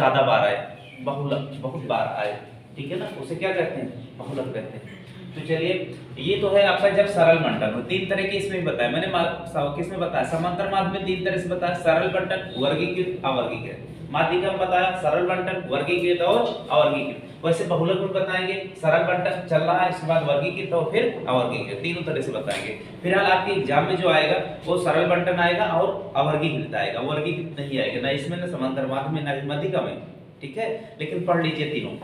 ज्यादा बार आए, बहुलक बहुत बार आए, ठीक है ना, उसे क्या कहते हैं, बहुलक कहते हैं। तो चलिए ये तो है आपका जब सरल बंटन हो। तीन तरह के इसमें बताया मैंने, किसमें बताया, समांतर माध्य में तीन तरह से बताया, सरल बंटन, वर्गीकृत, अवर्गीकृत। माध्यिका में बताया सरल बंटन, वर्गीकृत और अवर्गीकृत। वैसे बहुलक में बताएंगे सरल बंटन चल रहा है, इसके बाद वर्गीकृत और फिर अवर्गीकृत, तीनों तरह से बताएंगे। फिलहाल आपके एग्जाम में जो आएगा वो सरल बंटन आएगा और अवर्गीकृत आएगा, वर्गीकृत नहीं आएगा, ना इसमें ना समांतर माध्य में ना माध्यिका में, ठीक है। लेकिन पढ़ लीजिए तीनों।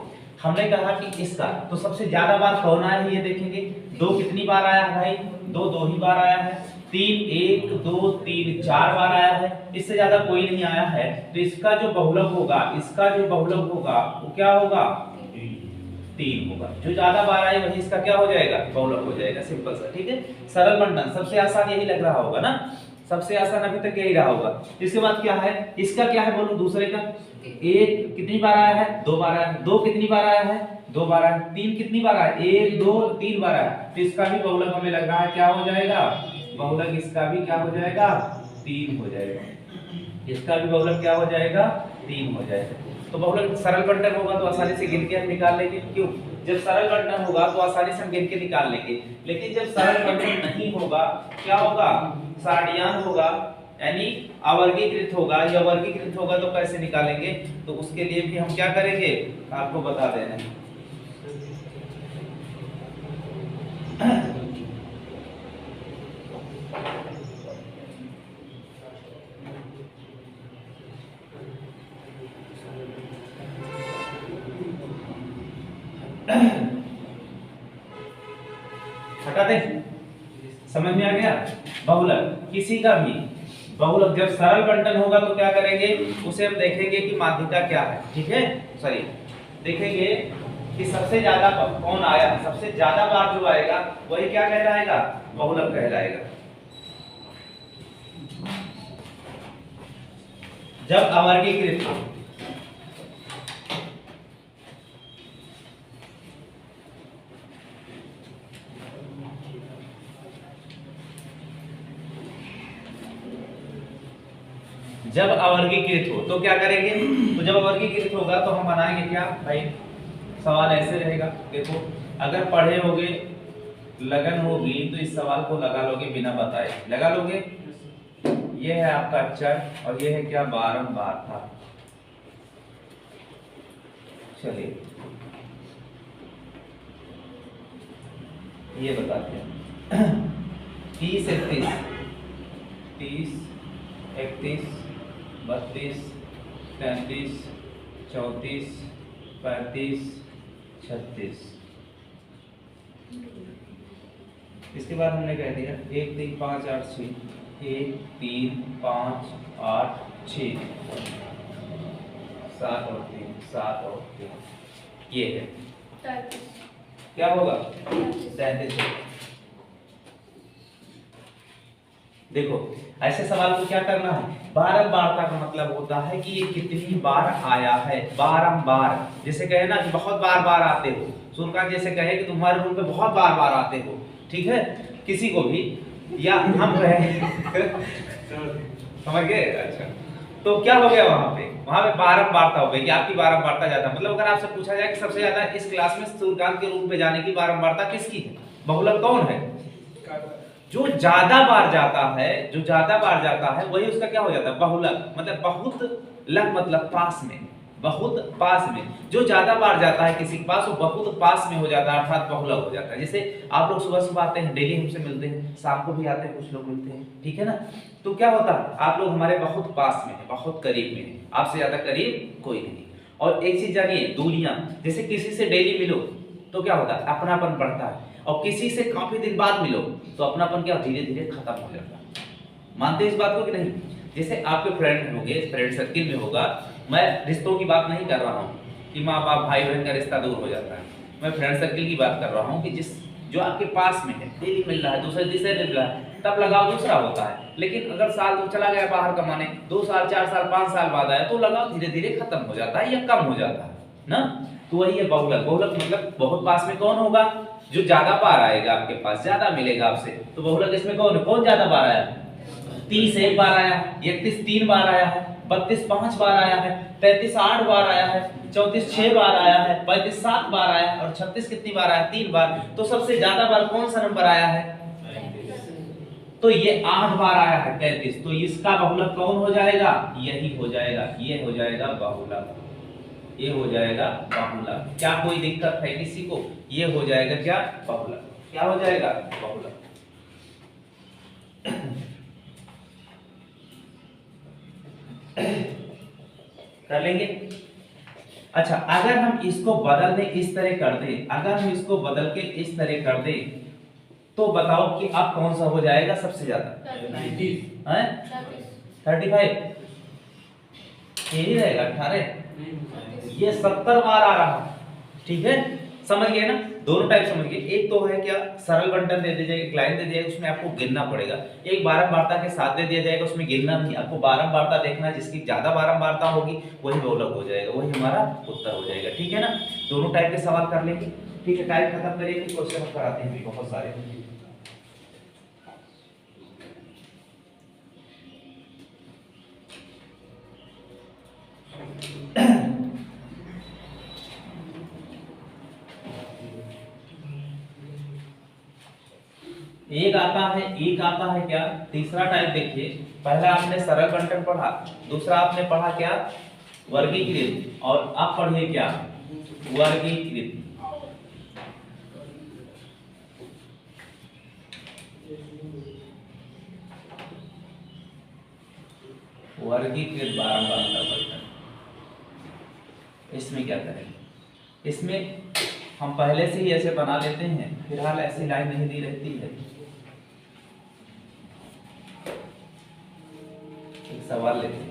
हमने कहा कि इसका तो सबसे ज्यादा बार कौन आया है ये देखेंगे। दो कितनी बार आया है भाई, दो ही बार आया है। तीन 1 2 3 4 बार आया है, इससे ज्यादा कोई नहीं आया है। तो इसका जो बहुलक होगा, इसका जो बहुलक होगा वो क्या होगा, 3 होगा। जो ज्यादा बार आए वही इसका क्या हो जाएगा, बहुलक हो जाएगा, सिंपल सा, ठीक है। सरल बंटन सबसे आसान यही लग रहा होगा ना, सबसे आसान अभी तक यही रहा होगा। इसके बाद क्या है, इसका क्या है बोलो, दूसरे का। एक कितनी बार आया है, 2 बार आया है। दो कितनी बार आया है, 2 बार आया है। तीन कितनी बार आया, 1 2 3 बार आया। तो इसका भी बहुलक हमें लग रहा है क्या हो जाएगा, बहुलक इसका भी क्या हो जाएगा, 3 हो जाएगा। इसका भी बहुलक क्या हो जाएगा, 3 हो जाएगा। तो बहुलक सरल बंटन होगा तो आसानी से गिन के हम निकाल लेंगे, क्यों, जब सरल बंटन होगा तो आसानी से हम गिन के निकाल लेंगे। लेकिन जब सरल बंटन नहीं होगा क्या होगा, सारणियान होगा, यानी अवर्गीकृत होगा या वर्गीकृत होगा, तो कैसे निकालेंगे, तो उसके लिए भी हम क्या करेंगे आपको बता दे रहे हैं। हटा दे, समझ में आ गया। बहुलक किसी का भी बहुलक जब सरल बंटन होगा तो क्या करेंगे, उसे हम देखेंगे कि माध्यिका क्या है, ठीक है। सॉरी, देखेंगे कि सबसे ज्यादा कौन आया, सबसे ज्यादा बार जो आएगा वही क्या कहलाएगा, बहुलक कहलाएगा। जब अवर्गीकृत हो, जब अवर्गीकृत हो तो क्या करेंगे, तो जब अवर्गीकृत होगा तो हम बनाएंगे क्या भाई, सवाल ऐसे रहेगा। देखो अगर पढ़े होगे, लगन होगी तो इस सवाल को लगा लोगे बिना बताए, लगा लोगे। ये है आपका अक्षर और ये है क्या, बारंबार था। चलिए ये बताते हैं। 30 31 30 31 32 33 34 35 36। इसके बाद हमने कह दिया 1 3 5 8 6, 1 3 5 8 6 7 और 3 7 और 3, ये है क्या होगा, 33। देखो ऐसे सवाल को क्या करना है, बारंबारता का मतलब होता है कि ये कितनी बार आया है, बारंबार। जैसे कहे ना कि बहुत बार बार आते हो, सूर्यकांत जैसे कहे कि तुम्हारे रूम पे बहुत बार बार आते हो, ठीक है, किसी को भी, या हम कहे समझ गए, अच्छा। तो क्या हो गया वहां पे बारंबारता हो गई कि आपकी बारंबारता ज्यादा। मतलब अगर आपसे पूछा जाए कि सबसे ज्यादा इस क्लास में सूर्यकांत के रूम पे जाने की बारंबारता किसकी है, बहुलक कौन है, जो ज्यादा बार जाता है, जो ज्यादा बार जाता है वही उसका क्या हो जाता है, बहुलक। मतलब बहुत लग मतलब पास में, बहुत पास में, जो ज्यादा बार जाता है किसी के पास वो बहुत पास में हो जाता है, अर्थात बहुलक हो जाता है। जैसे आप लोग सुबह सुबह आते हैं, डेली हमसे मिलते हैं, शाम को भी आते हैं, कुछ लोग मिलते हैं, ठीक है ना। तो क्या होता है, आप लोग हमारे बहुत पास में है, बहुत करीब में है, आपसे ज्यादा करीब कोई नहीं। और एक चीज जानिए, दूरियां, जैसे किसी से डेली मिलो तो क्या होता है, अपनापन बढ़ता है, और किसी से काफी दिन बाद मिलो तो अपनापन क्या धीरे धीरे खत्म हो जाता है। मानते हैं इस बात को कि नहीं। जैसे आपके फ्रेंड होंगे, फ्रेंड सर्किल में होगा, मैं रिश्तों की बात नहीं कर रहा हूँ कि माँ बाप भाई बहन का रिश्ता दूर हो जाता है, मैं फ्रेंड सर्किल की बात कर रहा हूँ कि जो आपके पास में है, डेली मिल रहा है, दूसरे तीसरे मिल रहा है, तब लगाव दूसरा होता है। लेकिन अगर साल तो चला गया बाहर कमाने, 2 साल 4 साल 5 साल बाद आया तो लगाव धीरे धीरे खत्म हो जाता है या कम हो जाता है ना। तो वही है बहुलक। बहुलक मतलब बहुत पास में कौन होगा, जो ज्यादा बार आएगा आपके पास, ज्यादा मिलेगा आपसे। तो बहुलक इसमें कौन ज्यादा बार आया, 30 1 बार आया, 31 3 बार आया है, 32 5 बार आया है, 33 8 बार आया है, 34 6 बार आया है, 35 7 बार आया है और 36 कितनी बार आया? 3 बार। तो सबसे ज्यादा बार कौन सा नंबर आया है? तो ये 8 बार आया है 33। तो इसका बहुलक कौन हो जाएगा? यही हो जाएगा, ये हो जाएगा बहुलक, ये हो जाएगा बहुलक। क्या कोई दिक्कत है किसी को? ये हो जाएगा क्या? बहुलक। क्या हो जाएगा? बहुलक। कर लेंगे। अच्छा, अगर हम इसको बदल दें, इस तरह कर दें, अगर हम इसको बदल के इस तरह कर दें तो बताओ कि अब कौन सा हो जाएगा सबसे ज्यादा? 35 यही रहेगा 18। ये 70 बार आ रहा। ठीक है, समझ गए ना? दोनों टाइप समझ गए। एक तो है क्या, सरल बंटन दे दिया जाएगा, एक लाइन दे दिया जाएगा, उसमें आपको गिनना पड़ेगा। एक बारंबारता के साथ दे दिया जाएगा, उसमें गिनना नहीं, आपको बारंबारता देखना है, जिसकी ज्यादा बारंबारता होगी वही बहुलक हो जाएगा, वही हमारा उत्तर हो जाएगा। ठीक है ना? दोनों टाइप के सवाल कर लेंगे। ठीक है, टाइप खत्म करिए, क्वेश्चन हम कराते हैं बहुत सारे। एक आता है क्या? तीसरा टाइप देखिए, पहला आपने सरल बंटन पढ़ा, दूसरा आपने पढ़ा क्या? वर्गीकृत, और अब पढ़िए क्या? वर्गीकृत। वर्गीकृत बारंबारता बंटन। इसमें क्या करेंगे? इसमें हम पहले से ही ऐसे बना लेते हैं, फिलहाल ऐसी लाइन नहीं दी रहती है। एक सवाल लेते हैं।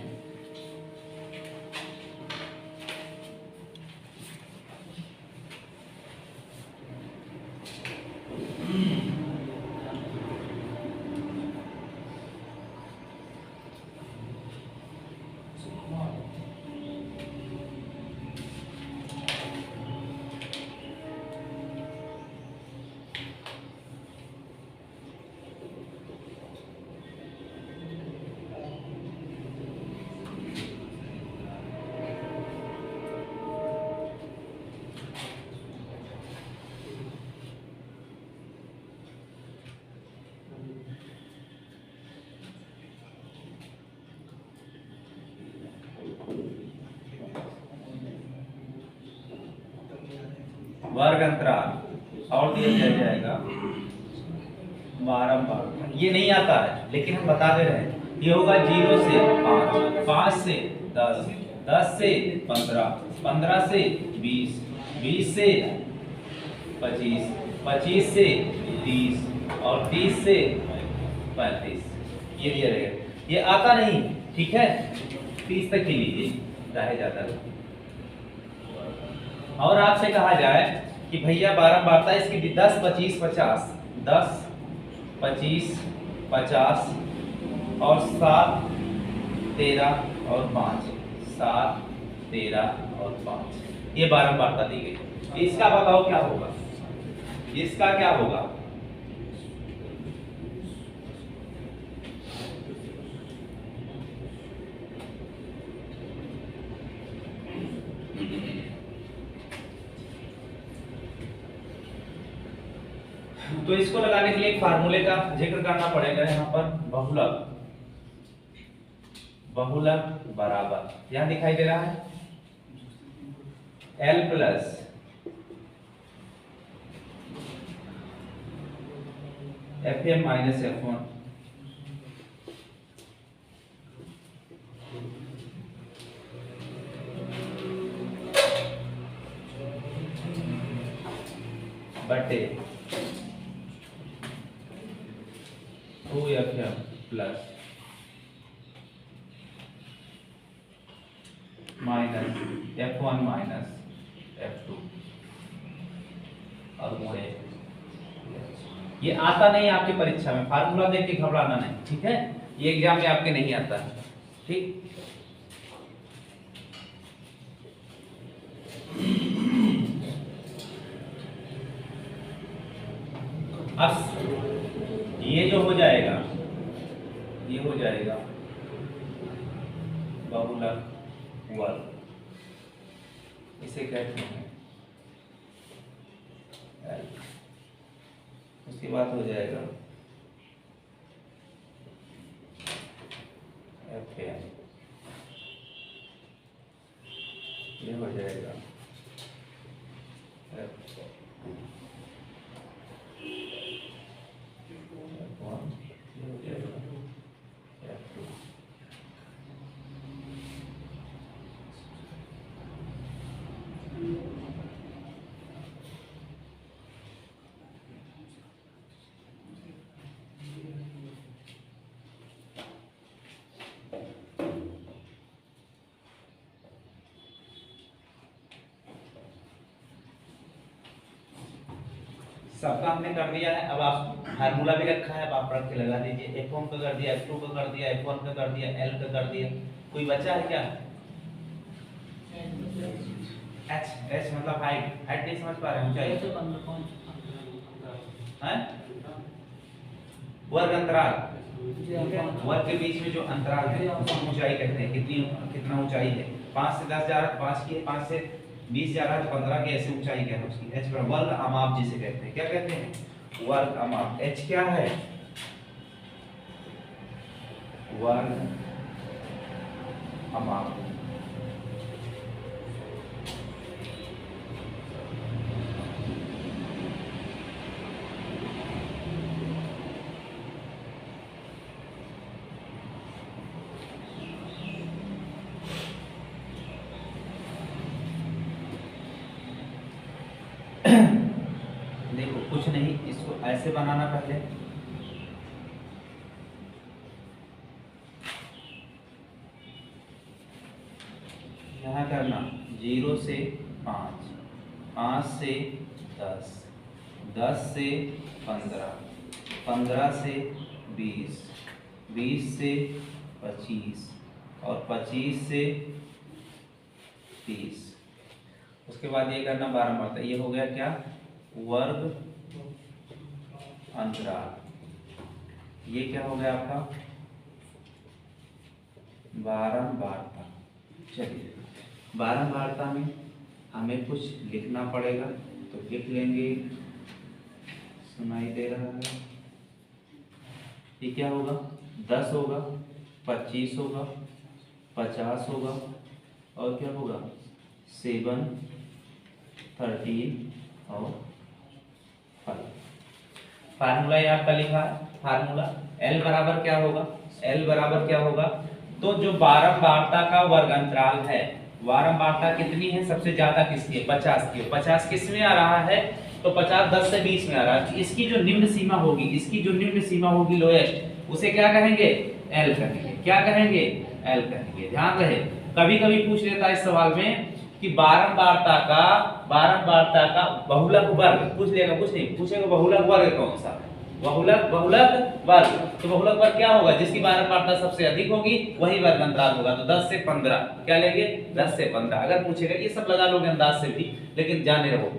वर्ग अंतराल और दिया जाएगा बारंबार। ये नहीं आता है लेकिन हम बता दे रहे हैं। ये होगा 0 से 5, 5 से 10, 10 से 15, 15 से 20, 20 से 25, 25 से 30 और 30 से 35। ये दिया रहेगा। ये आता नहीं, ठीक है? 30 तक ही लीजिए, रह जाता है। और आपसे कहा जाए कि भैया बारंबारता इसकी 10 25 50, 10 25 50 और 7 13 और 5, 7 13 और 5, ये बारंबारता दी गई। इसका बताओ क्या होगा? इसका क्या होगा? तो इसको लगाने के लिए एक फार्मूले का जिक्र करना पड़ेगा यहाँ पर। बहुलक, बहुलक बराबर यहाँ दिखाई दे रहा है L plus FM minus F1 बटे 2FM plus minus F1 minus F2 और मोड़े। ये आता नहीं आपकी परीक्षा में, फार्मूला देख के घबराना नहीं, ठीक है? ये एग्जाम में आपके नहीं आता है, ठीक? अब ये जो हो जाएगा, ये हो जाएगा बहुलक वर्ग, इसे कहते हैं L। उसके बाद हो जाएगा FM, ये हो जाएगा F1, ये हो जाएगा F2। सबका हमने कर दिया है। अब आप फार्मूला भी रखा है, अब आप रख के लगा दीजिए। F1 का कर दिया, F2 का कर दिया, F1 का कर दिया, L का कर दिया। कोई बचा है क्या? H मतलब हाइट। हाइट नहीं समझ पा रहे हैं, ऊंचाई हैं? वर्ग अंतराल, वर्ग के बीच में जो अंतराल है उसको ऊंचाई कहते हैं। कितना ऊंचाई है? 5 से 10 जा रहा है 5 की, 5 से 20 जा रहा है तो 15 की, ऐसे ऊंचाई क्या है उसकी? h पर वर्ग अमाप जिसे कहते हैं। क्या कहते हैं? वर्ग अमाप। h क्या है? वर्ग अमाप। देखो कुछ नहीं, इसको ऐसे बनाना पहले। यहाँ करना 0 से 5, 5 से 10, 10 से 15, 15 से 20, 20 से 25 और 25 से 30। उसके बाद ये करना 12 मरता। ये हो गया क्या? वर्ग अंतराल। ये क्या हो गया आपका? बारंबारता। चलिए, बारंबारता में हमें कुछ लिखना पड़ेगा तो लिख लेंगे। सुनाई दे रहा है? ये क्या होगा? 10 होगा, 25 होगा, 50 होगा और क्या होगा? 7, 13 और 5। फार्मूला ये आपका लिखा है। फार्मूला L बराबर क्या होगा? L बराबर क्या होगा? तो जो बारंबारता का वर्ग अंतराल है, बारंबारता कितनी है? सबसे ज्यादा किसकी है? 50 की। 50 किस में आ रहा है? तो 50 10 से 20 में आ रहा है। इसकी जो निम्न सीमा होगी, इसकी जो निम्न सीमा होगी लोएस्ट, उसे क्या कहेंगे? L कहेंगे। क्या कहेंगे? L कहेंगे। ध्यान रहे, कभी कभी पूछ लेता है इस सवाल में कि बारंबारता का बहुलक वर्ग पूछ लेगा, कुछ नहीं पूछेगा। बहुलक वर्ग कौन सा? बहुलक वर्ग। तो बहुलक वर्ग क्या होगा? जिसकी बारंबारता सबसे अधिक होगी वही वर्ग अंतराल होगा। तो 10 से 15 क्या लेंगे? 10 से 15 अगर पूछेगा। ये सब लगा लोगे अंदाज से भी, लेकिन जाने रहो।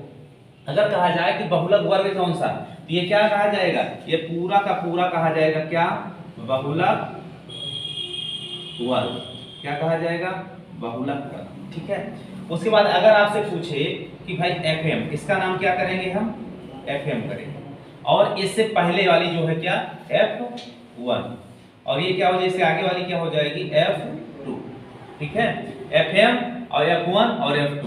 अगर कहा जाए कि बहुलक वर्ग कौन सा, तो ये क्या कहा जाएगा? ये पूरा का पूरा कहा जाएगा क्या? बहुलक वर्ग। क्या कहा जाएगा? बहुलक वर्ग। ठीक है। उसके बाद अगर आपसे पूछे कि भाई FM, इसका नाम क्या करेंगे हम? FM करेंगे। और इससे पहले वाली जो है क्या? F1। और ये क्या हो जाएगी? इससे आगे वाली क्या हो जाएगी? F2। ठीक है। FM और F1 और F2।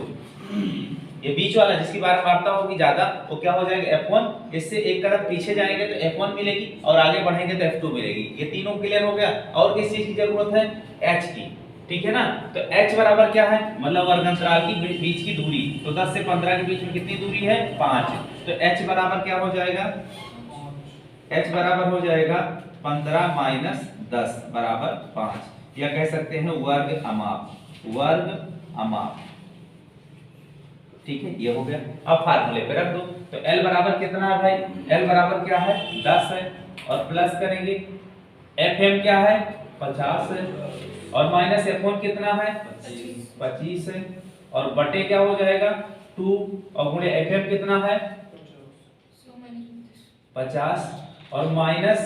ये बीच वाला जिसकी बारंबारता होगी ज्यादा वो क्या हो जाएगा? F1। इससे एक कदम पीछे जाएंगे तो F1 मिलेगी और आगे बढ़ेंगे तो F2 मिलेगी। ये तीनों क्लियर हो गया। और किस चीज की जरूरत है? H की। ठीक है ना। तो h बराबर क्या है? मतलब वर्ग अंतराल की बीच की दूरी। तो 10 से 15 के बीच में कितनी दूरी है? 5। तो h बराबर क्या हो जाएगा? h बराबर हो जाएगा 15 माइनस 10 बराबर 5। या कह सकते हैं वर्ग अमाप। वर्ग अमाप। ठीक है, ये हो गया। अब फार्मूले पे रख दो। तो L बराबर कितना है भाई? L बराबर क्या है? 10 है। और प्लस करेंगे FM क्या है? 50 है। और माइनस F1 कितना है? 25 है। और बटे क्या हो जाएगा? 2 और गुणे FM कितना है? 50 और माइनस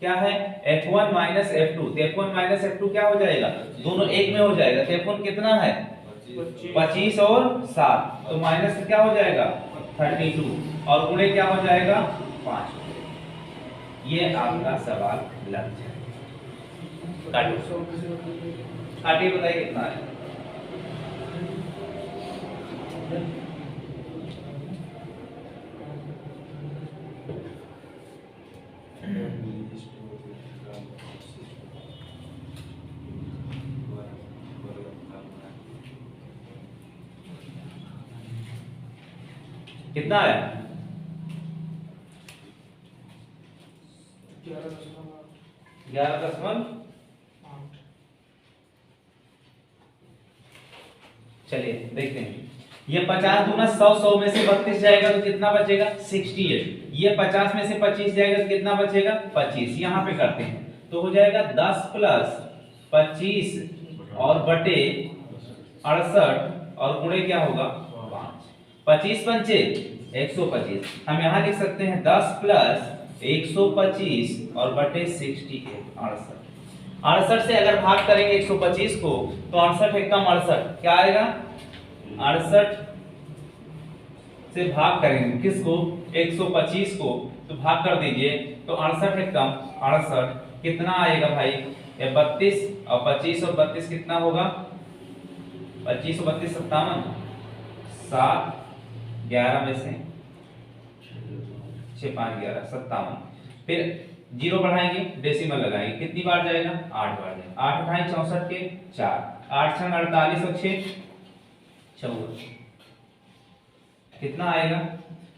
क्या है F1 माइनस F2, तो F1 माइनस F2 क्या हो जाएगा, दोनों एक में हो जाएगा, तो F1 कितना है 25 और 7, तो माइनस क्या हो जाएगा 32 और गुणे क्या हो जाएगा 5। ये आपका सवाल लग जाएगा। काटिए बताइए कितना है। कितना है 11.8। चलिए देखते हैं, ये 50 दूना 100, 100 में से 32 जाएगा तो कितना बचेगा 68। ये 50 में से 25 जाएगा तो कितना बचेगा 25। यहाँ पे करते हैं तो हो जाएगा 10 प्लस 25 और बटे 68 और गुणे क्या होगा 5। 25 पंचे 125। हम यहाँ लिख सकते हैं 10 प्लस 125 और बटे 68 68 से अगर भाग करेंगे 125 को तो 68 एकम 68 क्या आएगा 68 से भाग करेंगे किसको 125 को, तो भाग कर दीजिए तो 68 एकम 68 कितना आएगा भाई, ये 32 और 25 और 32 कितना होगा 25 और 32 57, 7 11 में से 6 5 11 57, फिर जीरो बढ़ाएंगे डेसिमल लगाएंगे कितनी बार जाएगा 8 बार जाएगा, 8 उठाएं 64 के 4, 8 छंग 48 और 6 54, कितना आएगा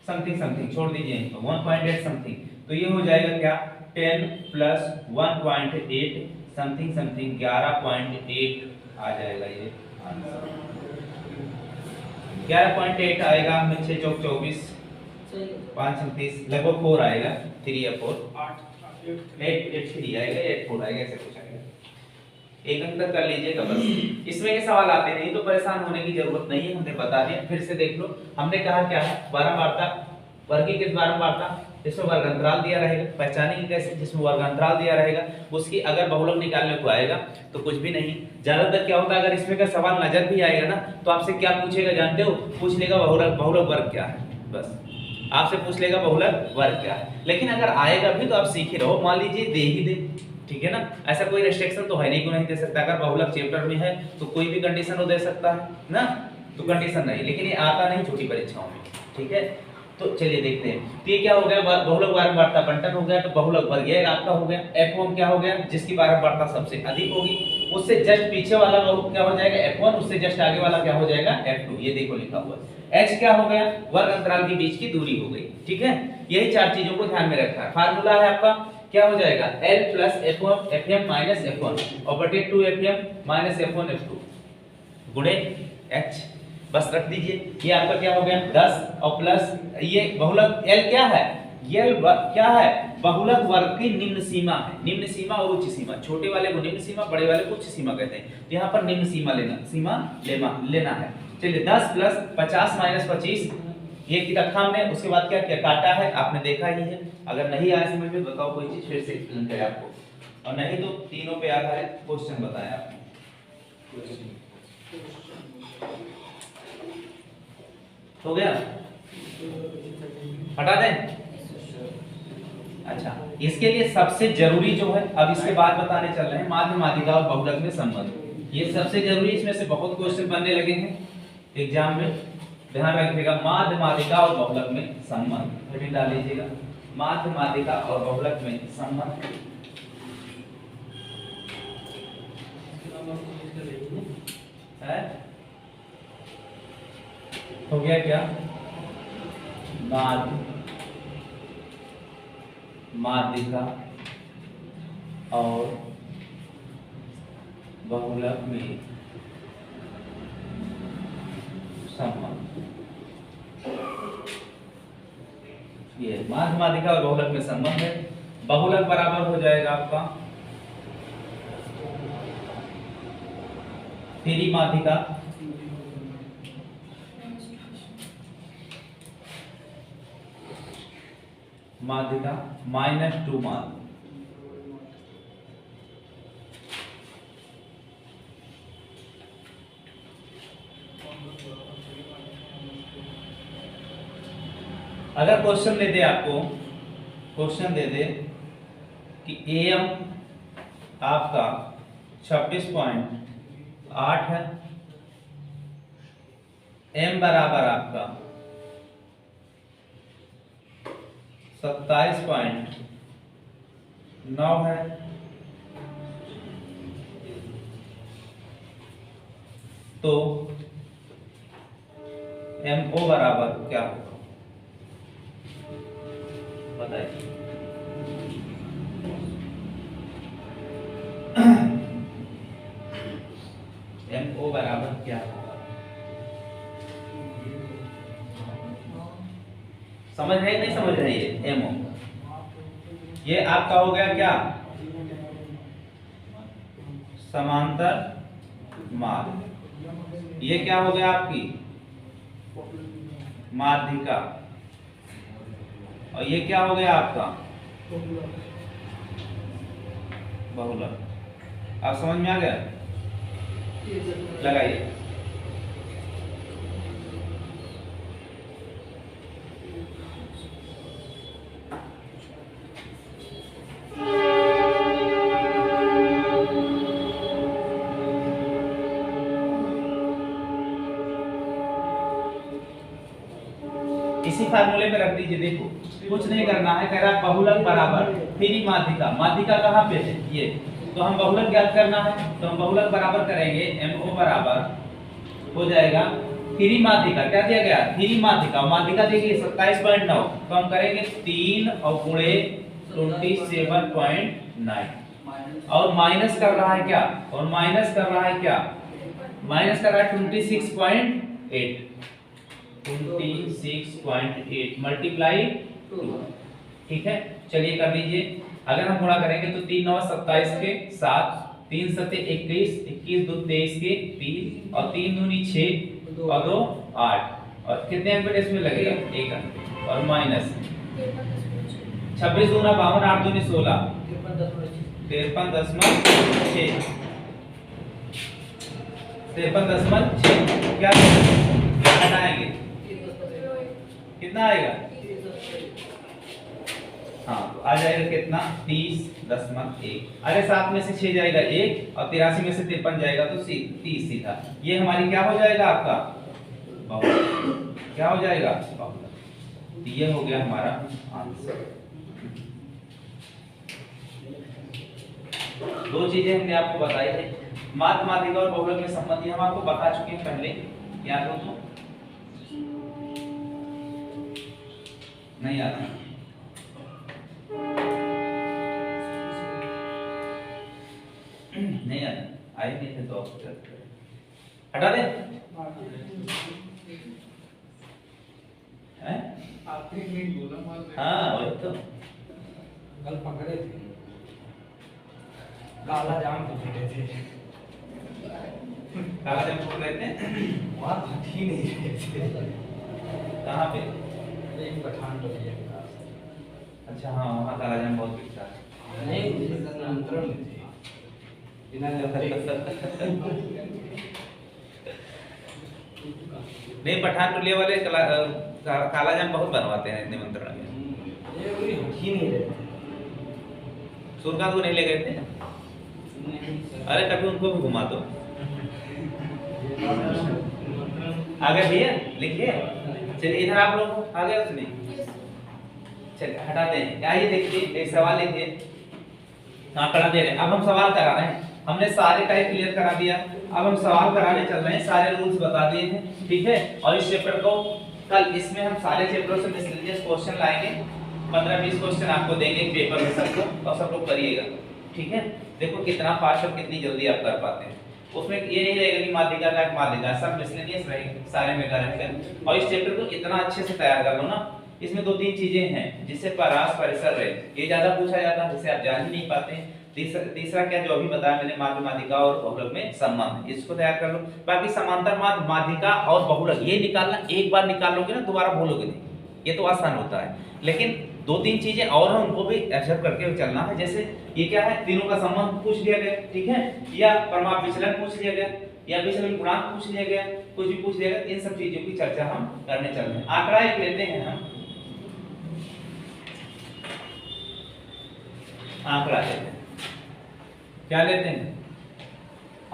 समथिंग समथिंग छोड़ दीजिए 1.8 समथिंग, तो ये हो जाएगा क्या 10 प्लस 1.8 समथिंग समथिंग 11.8 आ जाएगा ये आंसर। 11.8 आएगा, में 6 चौक 24 5 29 लगभग 4 आएगा, 3 या 4 8 3 आएगा, 8 4 आएगा, ऐसे कुछ आएगा। एक अंक तक कर लीजिएगा बस। इसमें के सवाल आते नहीं तो परेशान होने की जरूरत नहीं है, हमने बता दिया। फिर से देख लो, हमने कहा क्या है बारंबारता, वर्गीकृत बारंबारता, जिसमें वर्ग अंतराल दिया रहेगा, पहचानेंगे कैसे, जिसमें वर्ग अंतराल दिया रहेगा उसकी अगर बहुलक निकालने को आएगा तो कुछ भी नहीं। ज्यादातर क्या होता है अगर इसमें का सवाल नजर भी आएगा ना तो आपसे क्या पूछेगा जानते हो, पूछ लेगा बहुलक वर्ग क्या है, बस आपसे पूछ लेगा बहुलक वर्ग क्या है। लेकिन अगर आएगा भी तो आप सीख ही रहो, मान लीजिए दे ही दे, ठीक है ना, ऐसा कोई रेस्ट्रिक्शन तो है नहीं, क्यों नहीं दे सकता। अगर बहुलक चैप्टर में है तो कोई भी कंडीशन वो दे सकता है ना, तो कंडीशन नहीं, लेकिन ये आता नहीं छोटी परीक्षाओं में, ठीक है। तो चलिए देखते हैं, तो ये क्या हो गया, बहुलक बारंबारता बंटन हो गया, तो बहुलक वर्ग ये आपका हो गया। f1 क्या हो गया, जिसकी बारंबारता सबसे अधिक होगी, उससे जस्ट पीछे वाला बहुलक क्या हो जाएगा f1, उससे जस्ट आगे वाला क्या हो जाएगा f2, ये देखो लिखा हुआ है। h क्या हो गया, वर्ग अंतराल के बीच की दूरी हो गई, ठीक है। यही चार चीजों को ध्यान में रखना है। फार्मूला है आपका क्या हो जाएगा L plus Fm minus F1 और बटे 2Fm माइनस F1 F2 गुणे H, बस रख दीजिए। ये आपका क्या हो गया 10 और प्लस ये बहुलक L क्या है, L क्या है, बहुलक वर्ग की निम्न सीमा है। निम्न सीमा और उच्च सीमा, छोटे वाले को निम्न सीमा, बड़े वाले को उच्च सीमा कहते हैं। तो यहाँ पर निम्न सीमा लेना है। चलिए 10 प्लस 50 माइनस 25 ये की रखा हमने, उसके बाद क्या किया काटा है, आपने देखा ही है। अगर नहीं आया समझ में बताओ कोई चीज, फिर से एक्सप्लेन करें आपको, और नहीं तो तीनों पे आधारित क्वेश्चन बताएं आपने। हो गया, हटा दें। अच्छा, इसके लिए सबसे जरूरी जो है, अब इसके बाद बताने चल रहे हैं माध्य माध्यिका और बहुलक में संबंध। ये सबसे जरूरी, इसमें से बहुत क्वेश्चन बनने लगे हैं एग्जाम में, ध्यान रखिएगा। माध्य माध्यिका और बहुलक में संबंध हेडिंग डाल लीजिएगा, माध्य माध्यिका और बहुलक में संबंध। है हो गया क्या, माध्य माध्यिका और बहुलक में संबंध। ये माध्य माध्यिका और बहुलक में संबंध है। बहुलक बराबर हो जाएगा आपका तेरी माध्यिका माध्यिका -2 माध्य, अगर क्वेश्चन दे दे आपको, क्वेश्चन दे दे कि AM आपका 26.8 है, M बराबर आपका 27.9 है, तो MO बराबर क्या होगा बताइए। MO बराबर क्या होगा, समझ रहे नहीं समझ रहे? ये MO ये आपका हो गया क्या, समांतर मार्ग। ये क्या हो गया आपकी माध्यिका, और ये क्या हो गया आपका बहुलक। आप समझ में आ गया? लगाइए। इसी फार्मूले में रख दीजिए। देखो कुछ नहीं करना है, कह रहा है बहुलक बराबर फिर माध्यिका। माध्यिका कहाँ पे है ये, तो हम बहुलक ज्ञात करना है, तो हम बहुलक बराबर करेंगे MO बराबर हो जाएगा थ्री माध्यिका। क्या दिया गया? थ्री माध्यिका। माध्यिका देखिए 27.9, तो हम करेंगे 3 और गुणे 27.9, और माइनस कर रहा है क्या, और माइनस कर रहा है क्या, माइनस कर रहा है 26.8, 26.8 मल्टीप्लाई 2। ठीक है, चलिए कर दीजिए। अगर हम गुणा करेंगे तो 3 9 27 के 7, 3 7 21, 21 2 23 के 3, और 3 दूनी 6 और 2 8, और कितने अंक इसमें लगेगा? 1 अंक, और माइनस 26 दूना 52, 8 दूनी 16, 53.6, 53.6। क्या हटाएंगे, कितना आएगा? हाँ, तो आ जाएगा कितना? 30.1। अरे 7 में से 6 जाएगा 1, और 83 में से 53 जाएगा तो 30 सीधा। ये हमारी क्या हो जाएगा आपका बहुलक। क्या हो जाएगा? बहुलक। तो ये हो गया हमारा आंसर। दो चीजें हमने आपको बताई है, माध्य माध्यिका और बहुलक में संबंधी हम आपको बता चुके हैं पहले, याद हो तो? नहीं आता? नहीं आता? आए नहीं थे तो हटा दे। आपने नहीं बोला मार। हाँ वही तो, कल पकड़े थे, काला जाम पकड़े थे। काला जाम पकड़ रहे थे, वहाँ फट ही नहीं रहे थे। कहाँ पे? एक पठान तो भैया। अच्छा हाँ, वहाँ काला जाम बहुत बिकता है। नहीं, नियंत्रण में थे। नहीं, पठान टोलिया वाले काला जाम बहुत बनवाते हैं निमंत्रण में। ये कोई हट ही नहीं रहे थे। सुरका को नहीं ले गए थे? अरे कभी उनको भी घुमा दो। आ गए भैया, लिखिए। चलिए इधर आप लोग आ गए उसमें, चलिए हटाते हैं। आइए देखिए, एक सवाल लिखिए। आंकड़ा दे रहे हैं, अब हम सवाल करा रहे हैं। हमने सारे टाइप क्लियर करा दिया, अब हम सवाल कराने चल रहे हैं। सारे रूल्स बता दिए थे, ठीक है। और इस चैप्टर को कल, इसमें हम सारे चैप्टरों से मिसलेनियस क्वेश्चन लाएंगे। 15-20 क्वेश्चन आपको देंगे पेपर में सबको, और सब लोग करिएगा, ठीक है। देखो कितना फास्ट और कितनी जल्दी आप कर पाते हैं। उसमें ये नहीं रहेगा कि माध्यिका का माध्यिका, सब मिसलेनियस रहेगा, सारे में करेंगे। और इस चैप्टर को इतना अच्छे से तैयार कर लो ना, इसमें 2-3 चीजें हैं जिससे परास परिसर रहे, ये ज्यादा पूछा जाता है, जिसे आप जान ही नहीं पाते। तीसरा क्या, जो अभी बताया मैंने, माध्य माध्यिका और बहुलक में संबंध, इसको तैयार कर लो। बाकी समांतर माध्य माध्यिका और बहुलक ये निकालना, एक बार निकाल लोगे ना दोबारा भूलोगे नहीं, ये तो आसान होता है। लेकिन 2-3 चीजें और हैं, उनको भी ऑब्जर्व करके चलना है। जैसे ये क्या है, तीनों का संबंध पूछ लिया गया, ठीक है, या परिमाप विचलन पूछ लिया गया, या विचलन गुणांक पूछ लिया गया, कुछ भी पूछ लिया गया। इन सब चीजों की चर्चा हम करने चल रहे हैं। आंकड़ा एक लेते हैं हम, आंकड़ा लेते हैं। क्या लेते हैं?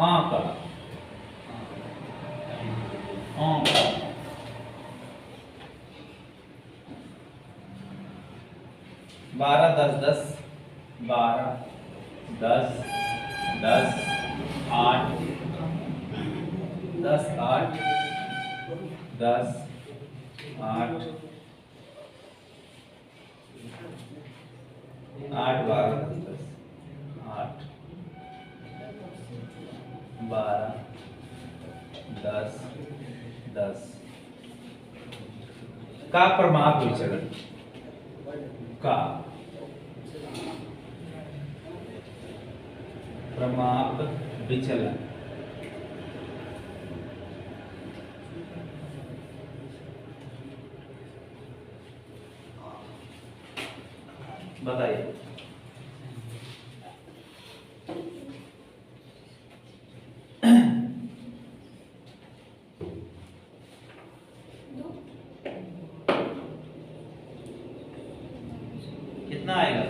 आंकड़ा। आंकड़ा 12 10 10 12 10 10 8 10 8 10 8 8 12 10 8 12 10 10 का प्रमाप विचलन का प्रमाप विचलन बताइए। कितना आएगा?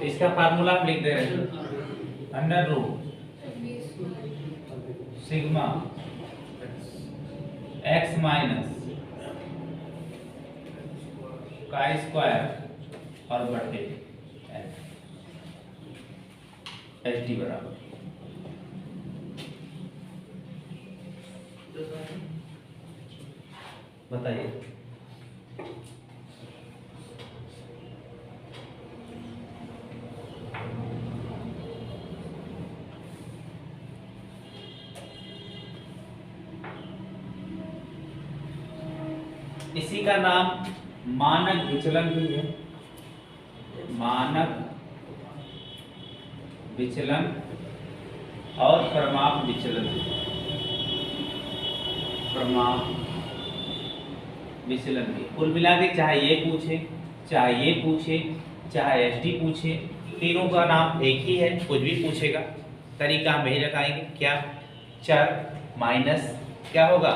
इसका फार्मूला आप लिख दे रहे हैं, under root sigma x minus का स्क्वायर और बटे एच डी बराबर। बताइए। इसी का नाम मानक विचलन भी है। मानक विचलन और प्रमाप विचलन। प्रमाप विचलन भी कुल मिला के चाहे ये पूछे चाहे ये पूछे चाहे एसडी पूछे, तीनों का नाम एक ही है। कुछ भी पूछेगा तरीका हम यही लगाएंगे। क्या? चर माइनस क्या होगा?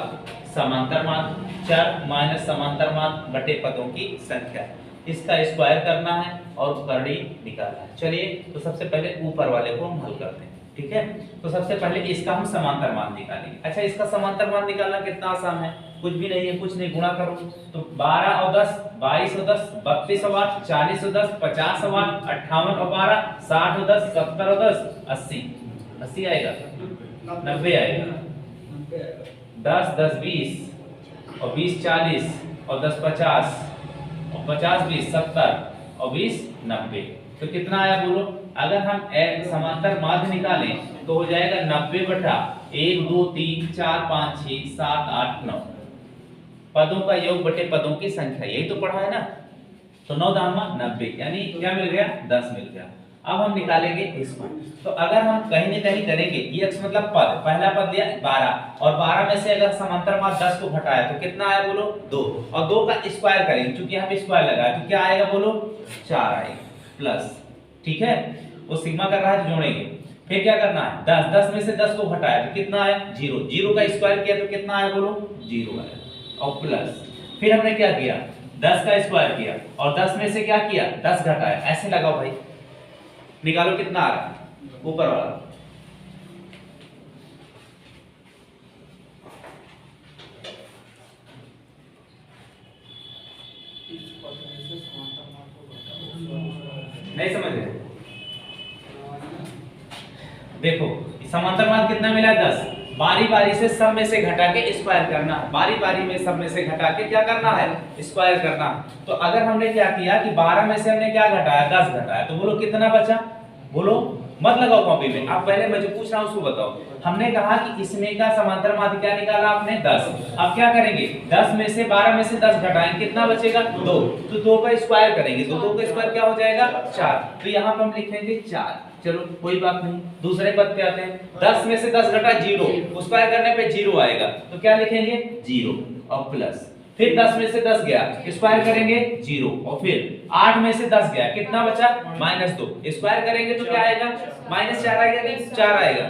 समांतर मान। चर माइनस समांतर मान बटे पदों की संख्या, इसका स्क्वायर करना है और करड़ी निकालना है। चलिए तो सबसे पहले ऊपर वाले को हम हल करते हैं। ठीक है, तो सबसे पहले इसका हम समांतर मान निकालेंगे। अच्छा, इसका समांतर मान निकालना कितना आसान है, कुछ भी नहीं है, कुछ नहीं, गुणा करो तो 12 और 10 22 और 10 32 और 8 40 और 10 50 और 8 58 और 12 60 और 10 70 और 10 80 80 आएगा, 90 आएगा। 10 10 20 और 20 40 और 10 50 और 50 20 70 और 20 90। तो कितना आया बोलो? अगर हम समांतर माध्य निकालें तो हो जाएगा 90 बटा 1 2 3 4 5 6 7 8 9 पदों का योग बटे पदों की संख्या, यही तो पढ़ा है ना। तो 9 दामा 90 यानी क्या मिल गया? 10 मिल गया। अब हम निकालेंगे इसको। तो अगर हम कहीं न कहीं करेंगे, ये x मतलब पद, पहला पद दिया 12 और 12 में से अगर समांतर माध्य 10 को घटाया तो कितना आया बोलो? 2 और 2 का स्क्वायर करेंगे, क्योंकि हम स्क्वायर लगाए तो क्या आएगा बोलो? 4 आएगा प्लस। ठीक है, वो सिग्मा कर रहा है तो जोड़ेंगे। फिर क्या करना है? 10 10 में से 10 को घटाया तो कितना आया? 0 0 का स्क्वायर किया तो कितना आया बोलो? 0 आया और प्लस। फिर हमने क्या किया? 10 का स्क्वायर किया और 10 में से क्या किया? 10 घटाया। ऐसे लगाओ भाई, निकालो कितना आ रहा है ऊपर वाला। नहीं समझ रहे? देखो समांतर माध्य कितना मिला 10, बारी बारी से सब में से घटा के स्क्वायर करना है, बारी बारी में सब में से घटा के क्या करना है, स्क्वायर करना है। तो अगर हमने क्या किया कि 12 में से हमने क्या घटाया, 10 घटाया, तो बोलो कितना बचा, बोलो, मत लगाओ कॉपी में, आप पहले मैं जो पूछ रहा हूं उसको बताओ। हमने कहा कि इसमें का समांतर माध्य क्या निकाला आपने 10, अब क्या करेंगे 10 में से 12 में से 10 घटाएंगे, कितना बचेगा 2, तो 2 का स्क्वायर करेंगे, तो 2 का स्क्वायर क्या हो जाएगा 4, तो यहाँ पे हम लिखेंगे 4। चलो कोई बात नहीं, दूसरे पद पे आते हैं, 10 में से 10 घटा 0, स्क्वायर करने पे 0 आएगा, तो क्या लिखेंगे 0 और प्लस, फिर 10 में से 10 गया, स्क्वायर करेंगे 0, और फिर 8 में से 10 गया, कितना बचा -2, स्क्वायर करेंगे तो क्या आएगा -4 आएगा कि 4 आएगा,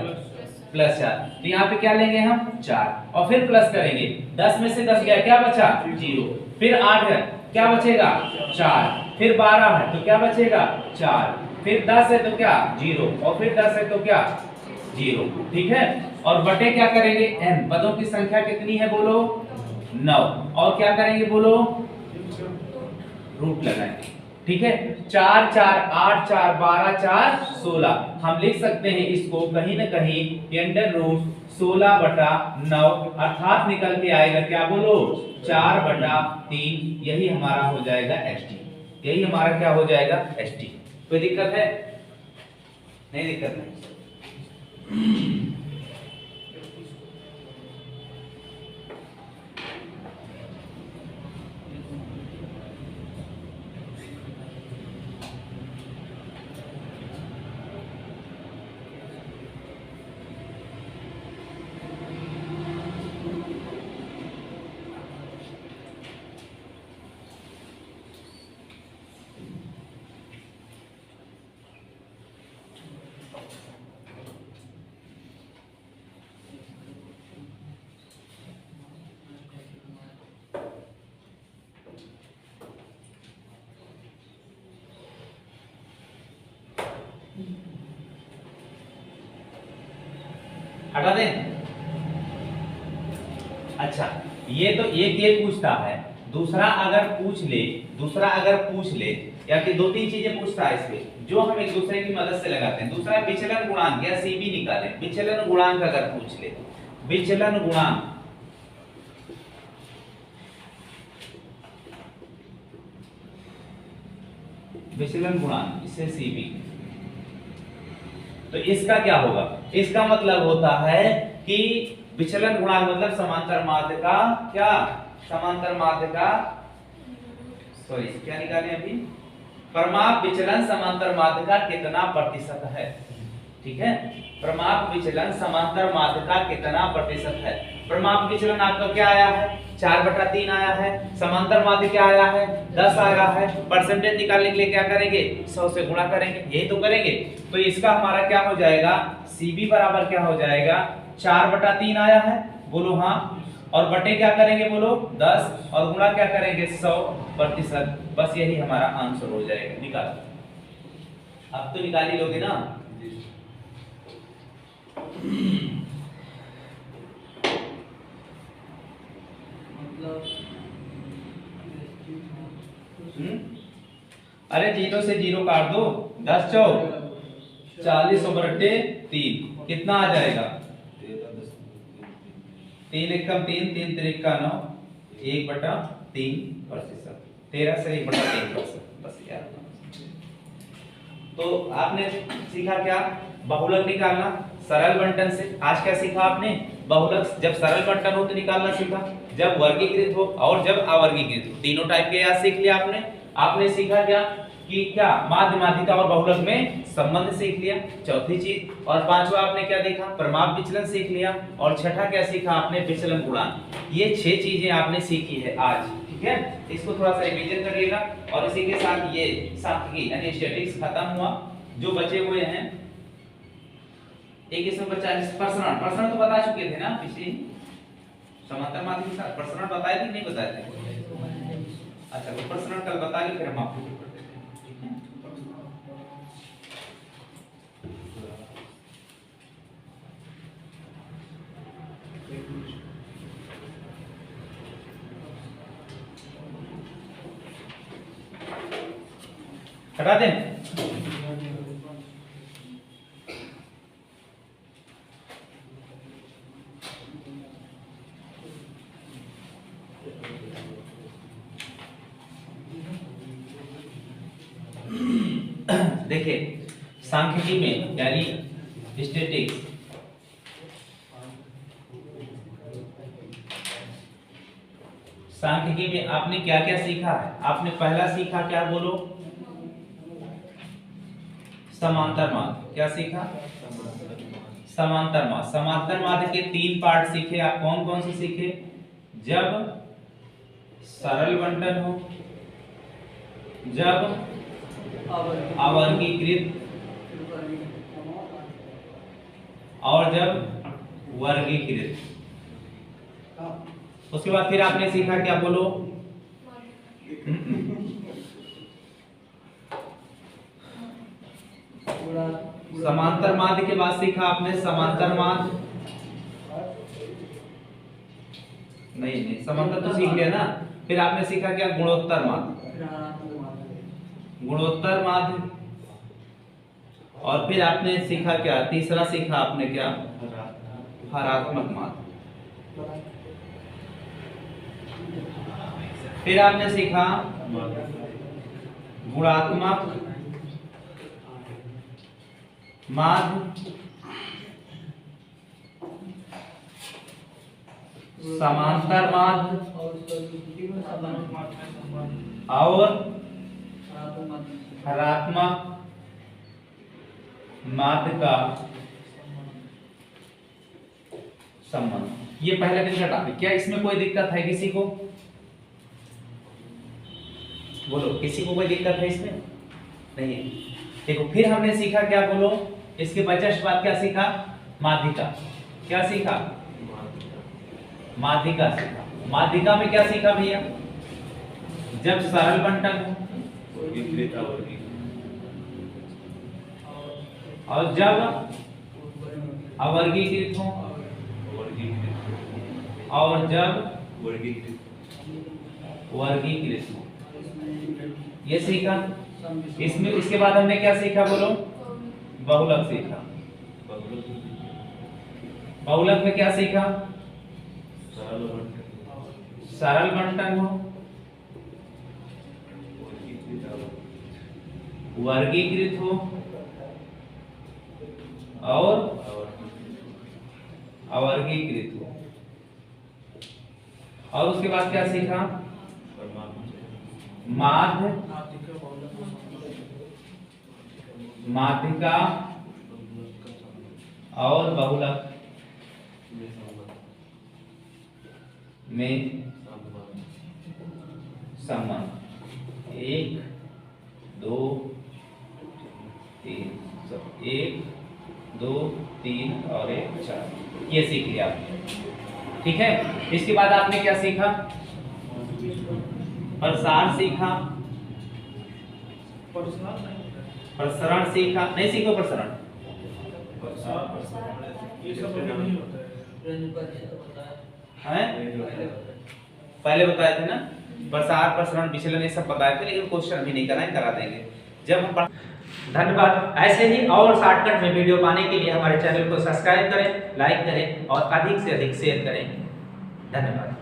+4, तो यहाँ पे क्या लेंगे हम 4, और फिर प्लस करेंगे, 10 में से 10 गया, क्या बचा 0, फिर 8 है, क्या बचेगा 4, फिर 12 है तो क्या बचेगा 4, फिर 10 है तो क्या 0, और फिर 10 है तो क्या 0, ठीक है। और बटे क्या करेंगे n, पदों की संख्या कितनी है बोलो 9, और क्या करेंगे बोलो रूट लगाएंगे, ठीक है। 4 4 8 4 12 4 16, हम लिख सकते हैं इसको कहीं ना कहीं √16/9, अर्थात निकल के आएगा क्या बोलो 4/3, यही हमारा हो जाएगा ST, यही हमारा क्या हो जाएगा ST। कोई दिक्कत है? नहीं दिक्कत है। हटा दें। अच्छा, ये तो एक ये पूछता है, दूसरा अगर पूछ ले या कि 2-3 चीजें पूछता है इसमें, जो हम एक दूसरे की मदद से लगाते हैं। दूसरा विचलन गुणांक या सीबी निकालें, विचलन गुणांक अगर पूछ ले, विचलन गुणांक, विचलन गुणांक इसे सीबी, तो इसका क्या होगा, इसका मतलब होता है कि विचलन गुणांक मतलब समांतर माध्य का क्या, समांतर माध्य का सॉरी क्या निकालें अभी, प्रमाप विचलन समांतर माध्य का कितना प्रतिशत है, ठीक है। प्रमाप विचलन समांतर माध्य का कितना प्रतिशत है, प्रमाप विचलन आपका क्या आया है 4/3 आया है, समांतर माध्य क्या आया है 10 आया है, परसेंटेज निकालने के लिए क्या करेंगे 100 से गुणा करेंगे, यही तो करेंगे। तो इसका हमारा क्या हो जाएगा सीबी बराबर क्या हो जाएगा 4/3 आया है, बोलो हाँ, और बटे क्या करेंगे बोलो 10, और गुणा क्या करेंगे 100%, बस यही हमारा आंसर हो जाएगा। निकालो, अब तो निकाल ही लोगे ना। अरे 0 से 0 काट दो, 10 चौक 40/3 कितना आ जाएगा 3 एकम 3 3 त्रिका 9, 1/3%, 13 से 1/3%, बस यार। तो आपने सीखा क्या, बहुलक निकालना सरल बंटन से। आज क्या सीखा आपने, बहुलक जब सरल बंटन हो तो निकालना सीखा, जब वर्गीकृत हो और जब अवर्गीकृत हो, तीनों टाइप के याद सीख लिया आपने। आपने सीखा क्या कि क्या माध्य माध्यिका और बहुलक में संबंध सीख लिया, चौथी चीज। और पांचवा आपने क्या देखा, प्रमाप विचलन सीख लिया। और छठा क्या सीखा आपने, विचलन गुणांक। ये 6 चीजें आपने सीखी है आज, ठीक है। इसको थोड़ा सा रिवीजन करिएगा। और इसी के साथ ये सांख्यिकी यानी स्टैटिस्टिक्स खत्म हुआ। जो बचे हुए हैं एक इसमें बचा प्रसरण तो बता चुके थे ना पिछली समांतर माध्य के साथ, प्रसरण बताए थे नहीं बताए थे? अच्छा तो प्रसरण कल बता के फिर हम आपको ठीक है। हटा दें। देखिए सांख्यिकी में यानी स्टैटिस्टिक्स सांख्यिकी में आपने क्या क्या सीखा है? आपने पहला सीखा क्या बोलो? समांतर माध्य। क्या सीखा? समांतर माध्य। समांतर माध्य के 3 पार्ट सीखे आप। कौन कौन से सीखे? जब सरल बंटन हो, जब अवर्गीकृत और जब वर्गीकृत। उसके बाद फिर आपने सीखा क्या बोलो? समांतर माध्य के बाद सीखा आपने समांतर माध्य। नहीं समांतर तो सीख लिया ना। फिर आपने सीखा क्या? गुणोत्तर माध्य। गुणोत्तर माध्य। और फिर आपने सीखा क्या? तीसरा सीखा आपने क्या? हरात्मक माध्य। फिर आपने सीखा गुणात्मक माध्य, समांतर माध्य और हरात्मक माध्य का संबंध। ये पहले दिन का टॉपिक। क्या इसमें कोई दिक्कत है किसी को? बोलो, किसी को कोई दिक्कत है इसमें? नहीं है। देखो फिर हमने सीखा क्या? बोलो, इसके जस्ट बाद क्या सीखा? माध्यिका। क्या सीखा? माध्यिका सीखा। माध्यिका में क्या सीखा भैया? जब सरल बंटन हो और जब अवर्गीकृत हो और जब वर्गीकृत हो। ये सीखा। इसमें इसके बाद हमने क्या सीखा? बोलो, बहुलक सीखा। बहुलक में क्या सीखा? सरल बंटन हो, वर्गीकृत हो और अवर्गीकृत हो। और उसके बाद क्या सीखा? माध्य, माध्यिका और बहुलक में संबंध। 1 2 3 1 2 3 और 1 4। ये सीख लिया आपने। ठीक है। इसके बाद आपने क्या सीखा? प्रसार सीखा। प्रसरण सीखा। नहीं सीखो प्रसरण? है पहले बताए थे ना। प्रसार, प्रसरण, विचलन ये सब बताए थे, लेकिन क्वेश्चन अभी नहीं कराए, करा देंगे जब हम। धन्यवाद। ऐसे ही और शॉर्टकट में वीडियो पाने के लिए हमारे चैनल को सब्सक्राइब करें, लाइक करें और अधिक से अधिक शेयर करें। धन्यवाद।